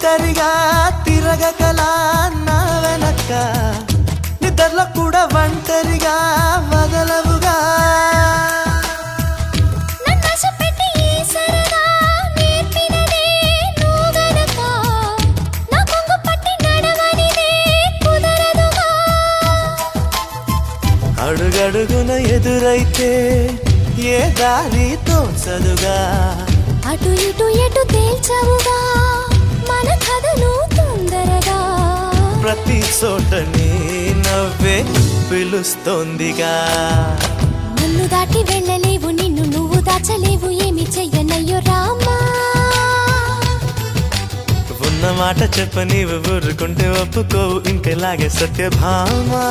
ఒంటరిగా తిరగకలా నా వెనక్క నిద్రలో కూడా ఒంటరిగా వదలవుగా అడుగడుగున ఎదురైతే ఏ దారి తోచదుగా అటు ఇటు ఎటు తేల్చవుగా మన కథలు తొందరగా ప్రతి చోట నీ నవ్వే పిలుస్తోందిగా నన్ను దాటి వెళ్ళలేవు నిన్ను నువ్వు దాచలేవు ఏమి చెయ్యనయ్యో రామా ఉన్న మాట చెప్ప నీవు ఊరుకుంటే ఒప్పుకోవు ఇంకెలాగే సత్యభామా